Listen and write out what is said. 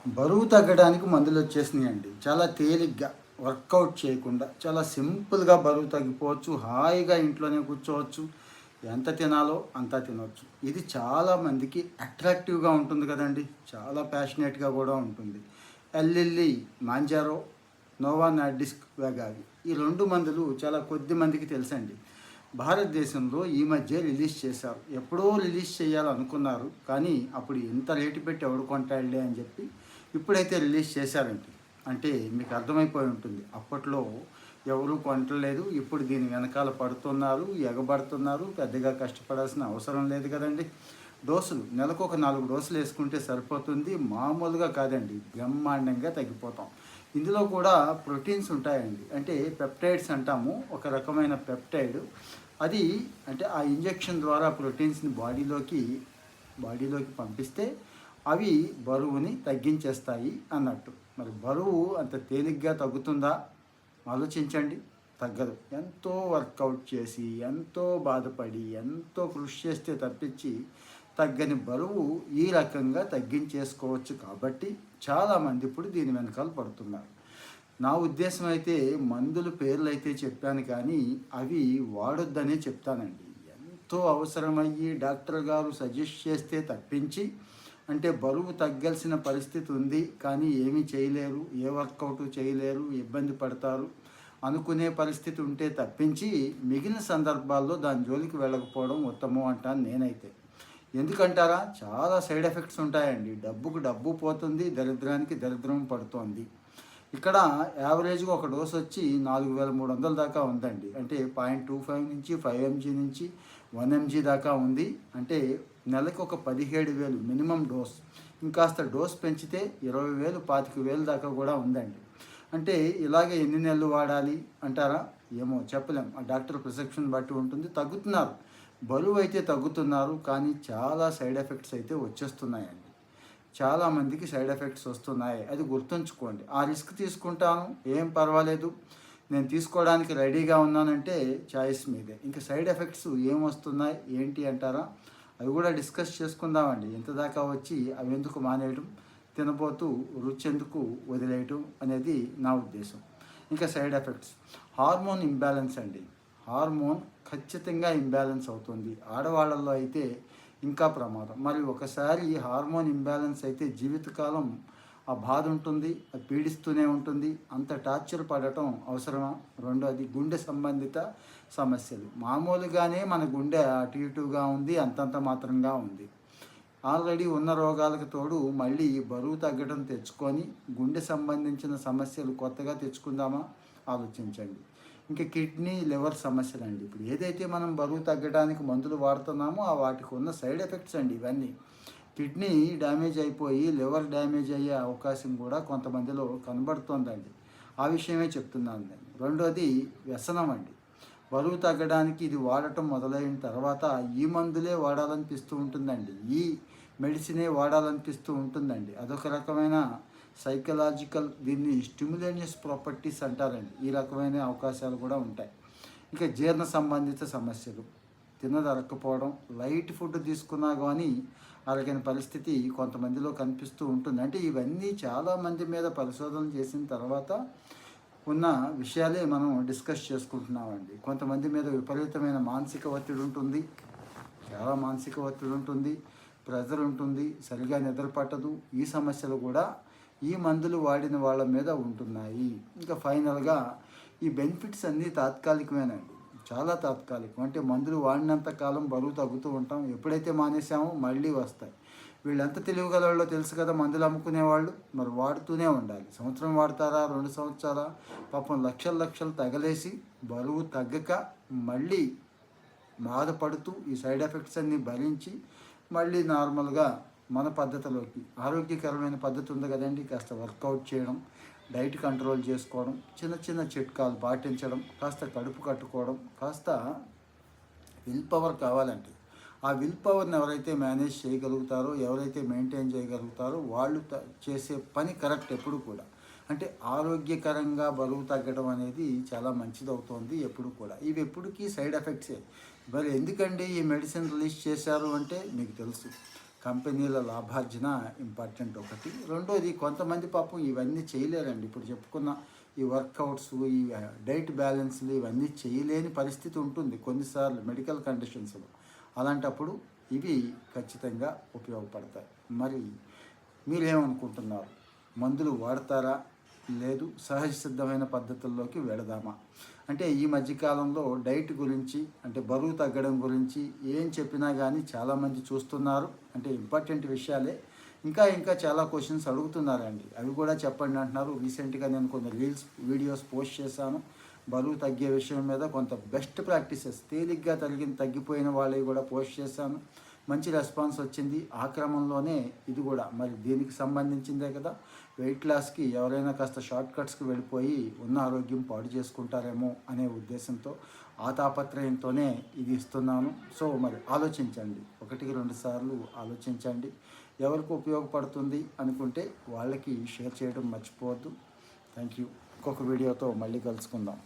బరువు తగ్గడానికి మందులు వచ్చేసినాయండి. చాలా తేలిగ్గా వర్కౌట్ చేయకుండా చాలా సింపుల్‌గా బరువు తగ్గిపోవచ్చు. హాయిగా ఇంట్లోనే కూర్చోవచ్చు. ఎంత తినాలో అంతా తినొచ్చు. ఇది చాలా మందికి అట్రాక్టివ్‌గా ఉంటుంది కదండీ! చాలా ప్యాషనేట్‌గా కూడా ఉంటుంది. ఎల్‌ఎల్‌ఈ, మాంజారో, నోవో నార్డిస్క్, వెగావి ఈ 2 మందులు చాలా కొద్ది మందికి తెలుసండి. భారతదేశంలో ఈ మధ్య రిలీజ్ చేశారు. ఎప్పుడో రిలీజ్ చేయాలనుకున్నారు. కానీ అప్పుడు ఇంత రేటు పెట్టి ఎవడు కొంటాడులే అని చెప్పి ఇప్పుడైతే రిలీజ్ చేశారండి. అంటే మీకు అర్థమైపోయి ఉంటుంది. అప్పట్లో ఎవరు కొంటలేదు. ఇప్పుడు దీని వెనకాల పడుతున్నారు, ఎగబడుతున్నారు. పెద్దగా కష్టపడాల్సిన అవసరం లేదు కదండీ! డోసులు నెలకు ఒక 4 డోసులు వేసుకుంటే సరిపోతుంది. మామూలుగా కాదండి, బ్రహ్మాండంగా తగ్గిపోతాం. ఇందులో కూడా ప్రోటీన్స్ ఉంటాయండి. అంటే పెప్టైడ్స్ అంటాము. ఒక రకమైన పెప్టైడ్ అది, అంటే ఆ ఇంజెక్షన్ ద్వారా ప్రోటీన్స్ని బాడీలోకి పంపిస్తే అవి బరువుని తగ్గించేస్తాయి అన్నట్టు. మరి బరువు అంత తేలిగ్గా తగ్గుతుందా? ఆలోచించండి. తగ్గదు. ఎంతో వర్కౌట్ చేసి, ఎంతో బాధపడి, ఎంతో కృషి చేస్తే తప్పించి తగ్గని బరువు ఈ రకంగా తగ్గించేసుకోవచ్చు. కాబట్టి చాలామంది ఇప్పుడు దీని వెనకాల పడుతున్నారు. నా ఉద్దేశం అయితే మందుల పేర్లు అయితే చెప్పాను, కానీ అవి వాడొద్దనే చెప్తానండి. ఎంతో అవసరమయ్యి డాక్టర్ గారు సజెస్ట్ చేస్తే తప్పించి, అంటే బరువు తగ్గాల్సిన పరిస్థితి ఉంది కానీ ఏమీ చేయలేరు, ఏ వర్కౌట్ చేయలేరు, ఇబ్బంది పడతారు అనుకునే పరిస్థితి ఉంటే తప్పించి మిగిలిన సందర్భాల్లో దాని జోలికి వెళ్ళకపోవడం ఉత్తమం అంటాను నేనైతే. ఎందుకంటారా? చాలా సైడ్ ఎఫెక్ట్స్ ఉంటాయండి. డబ్బుకు డబ్బు పోతుంది, దరిద్రానికి దరిద్రం పడుతోంది. ఇక్కడ యావరేజ్గా ఒక డోస్ వచ్చి 4300 దాకా ఉందండి. అంటే 0.25 నుంచి 5 mg నుంచి 1 mg దాకా ఉంది. అంటే నెలకు ఒక 17,000 మినిమం డోస్. ఇంకాస్త డోస్ పెంచితే 20,000, 25,000 దాకా కూడా ఉందండి. అంటే ఇలాగే ఎన్ని నెలలు వాడాలి అంటారా? ఏమో చెప్పలేం. ఆ డాక్టర్ ప్రిస్క్రిప్షన్ బట్టి ఉంటుంది. తగ్గుతున్నారు, బరువు అయితే తగ్గుతున్నారు, కానీ చాలా సైడ్ ఎఫెక్ట్స్ అయితే వచ్చేస్తున్నాయండి. చాలామందికి సైడ్ ఎఫెక్ట్స్ వస్తున్నాయి. అది గుర్తుంచుకోండి. ఆ రిస్క్ తీసుకుంటాను, ఏం పర్వాలేదు, నేను తీసుకోవడానికి రెడీగా ఉన్నానంటే చాయిస్ మీదే. ఇంకా సైడ్ ఎఫెక్ట్స్ ఏం వస్తున్నాయి ఏంటి అంటారా? అవి కూడా డిస్కస్ చేసుకుందామండి. ఇంత దాకా వచ్చి అవి ఎందుకు మానేయడం, తినబోతూ రుచి ఎందుకు వదిలేయటం అనేది నా ఉద్దేశం. ఇంకా సైడ్ ఎఫెక్ట్స్, హార్మోన్ ఇంబ్యాలెన్స్ అండి. హార్మోన్ ఖచ్చితంగా ఇంబ్యాలెన్స్ అవుతుంది. ఆడవాళ్ళల్లో అయితే ఇంకా ప్రమాదం. మరి ఒకసారి హార్మోన్ ఇంబ్యాలెన్స్ అయితే జీవితకాలం ఆ బాధ ఉంటుంది, అది పీడిస్తూనే ఉంటుంది. అంత టార్చర్ పడటం అవసరమా? రెండోది గుండె సంబంధిత సమస్యలు. మామూలుగానే మన గుండె అటు ఇటుగా ఉంది, అంతంత మాత్రంగా ఉంది. ఆల్రెడీ ఉన్న రోగాలకు తోడు మళ్ళీ బరువు తగ్గడం తెచ్చుకొని గుండె సంబంధించిన సమస్యలు కొత్తగా తెచ్చుకుందామా? ఆలోచించండి. ఇంకా కిడ్నీ, లివర్ సమస్యలండి. ఇప్పుడు ఏదైతే మనం బరువు తగ్గడానికి మందులు వాడుతున్నామో ఆ వాటికి ఉన్న సైడ్ ఎఫెక్ట్స్ అండి ఇవన్నీ. కిడ్నీ డ్యామేజ్ అయిపోయి లివర్ డ్యామేజ్ అయ్యే అవకాశం కూడా కొంతమందిలో కనబడుతోందండి. ఆ విషయమే చెప్తున్నాను నేను. రెండోది వ్యసనం అండి. బరువు తగ్గడానికి ఇది వాడటం మొదలైన తర్వాత ఈ మందులే వాడాలనిపిస్తూ ఉంటుందండి. ఈ మెడిసినే వాడాలనిపిస్తూ ఉంటుందండి. అదొక రకమైన సైకలాజికల్, దీన్ని స్టిమ్యులేనియస్ ప్రాపర్టీస్ అంటారండి. ఈ రకమైన అవకాశాలు కూడా ఉంటాయి. ఇక జీర్ణ సంబంధిత సమస్యలు, తిన్నది అరక్కపోవడం, లైట్ ఫుడ్ తీసుకున్నా కానీ అరగని పరిస్థితి కొంతమందిలో కనిపిస్తూ ఉంటుంది. అంటే ఇవన్నీ చాలామంది మీద పరిశోధనలు చేసిన తర్వాత ఉన్న విషయాలే మనం డిస్కస్ చేసుకుంటున్నామండి. కొంతమంది మీద విపరీతమైన మానసిక ఒత్తిడి ఉంటుంది, చాలా మానసిక ఒత్తిడి ఉంటుంది, ప్రెజర్ ఉంటుంది, సరిగా నిద్ర పట్టదు. ఈ సమస్యలు కూడా ఈ మందులు వాడిన వాళ్ళ మీద ఉంటున్నాయి. ఇంకా ఫైనల్గా ఈ బెనిఫిట్స్ అన్నీ తాత్కాలికమేనండి, చాలా తాత్కాలికం. అంటే మందులు వాడినంత కాలం బరువు తగ్గుతూ ఉంటాం, ఎప్పుడైతే మానేసామో మళ్ళీ వస్తాయి. వీళ్ళు ఎంత తెలివిగలవాళ్ళో తెలుసు కదా మందులు అమ్ముకునేవాళ్ళు. మరి వాడుతూనే ఉండాలి. సంవత్సరం వాడతారా, 2 సంవత్సరాల, పాపం లక్షలు తగలేసి బరువు తగ్గక మళ్ళీ బాధపడుతూ ఈ సైడ్ ఎఫెక్ట్స్ అన్నీ భరించి మళ్ళీ నార్మల్గా మన పద్ధతిలోకి, ఆరోగ్యకరమైన పద్ధతి ఉంది కదండి, కాస్త వర్కౌట్ చేయడం, డైట్ కంట్రోల్ చేసుకోవడం, చిన్న చిన్న చిట్కాలు పాటించడం, కాస్త కడుపు కట్టుకోవడం, కాస్త విల్ పవర్ కావాలండి. ఆ విల్ పవర్ని ఎవరైతే మేనేజ్ చేయగలుగుతారో, ఎవరైతే మెయింటైన్ చేయగలుగుతారో వాళ్ళు చేసే పని కరెక్ట్ ఎప్పుడు కూడా. అంటే ఆరోగ్యకరంగా బరువు తగ్గడం అనేది చాలా మంచిది అవుతుంది ఎప్పుడు కూడా. ఇవి ఎప్పటికీ సైడ్ ఎఫెక్ట్సే. మరి ఎందుకండి ఈ మెడిసిన్ రిలీజ్ చేశారు అంటే మీకు తెలుసు, కంపెనీల లాభార్జన ఇంపార్టెంట్ ఒకటి. రెండోది కొంతమంది పాపం ఇవన్నీ చేయలేరండి. ఇప్పుడు చెప్పుకున్న ఈ వర్కౌట్స్, ఈ డైట్ బ్యాలెన్స్లు ఇవన్నీ చేయలేని పరిస్థితి ఉంటుంది కొన్నిసార్లు మెడికల్ కండిషన్స్లో. అలాంటప్పుడు ఇవి ఖచ్చితంగా ఉపయోగపడతాయి. మరి మీరేమనుకుంటున్నారు? మందులు వాడతారా? లేదు సహజ సిద్ధమైన పద్ధతుల్లోకి వెళదామా? అంటే ఈ మధ్యకాలంలో డైట్ గురించి, అంటే బరువు తగ్గడం గురించి ఏం చెప్పినా కానీ చాలామంది చూస్తున్నారు. అంటే ఇంపార్టెంట్ విషయాలే. ఇంకా చాలా క్వశ్చన్స్ అడుగుతున్నారండి. అవి కూడా చెప్పండి అంటున్నారు. రీసెంట్గా నేను కొన్ని వీడియోస్ పోస్ట్ చేశాను బరువు తగ్గే విషయం మీద. కొంత బెస్ట్ ప్రాక్టీసెస్ తేలిగ్గా తగ్గిపోయిన వాళ్ళవి కూడా పోస్ట్ చేశాను. మంచి రెస్పాన్స్ వచ్చింది. ఆ క్రమంలోనే ఇది కూడా మరి దీనికి సంబంధించిందే కదా. వెయిట్ లాస్కి ఎవరైనా కాస్త షార్ట్ కట్స్కి వెళ్ళిపోయి ఉన్న ఆరోగ్యం పాడు చేసుకుంటారేమో అనే ఉద్దేశంతో, ఆ తాపత్రయంతోనే ఇది ఇస్తున్నాను. సో మరి ఆలోచించండి, 1-2 సార్లు ఆలోచించండి. ఎవరికి ఉపయోగపడుతుంది అనుకుంటే వాళ్ళకి షేర్ చేయడం మర్చిపోవద్దు. Thank you. ఇంకొక వీడియోతో మళ్ళీ కలుసుకుందాం.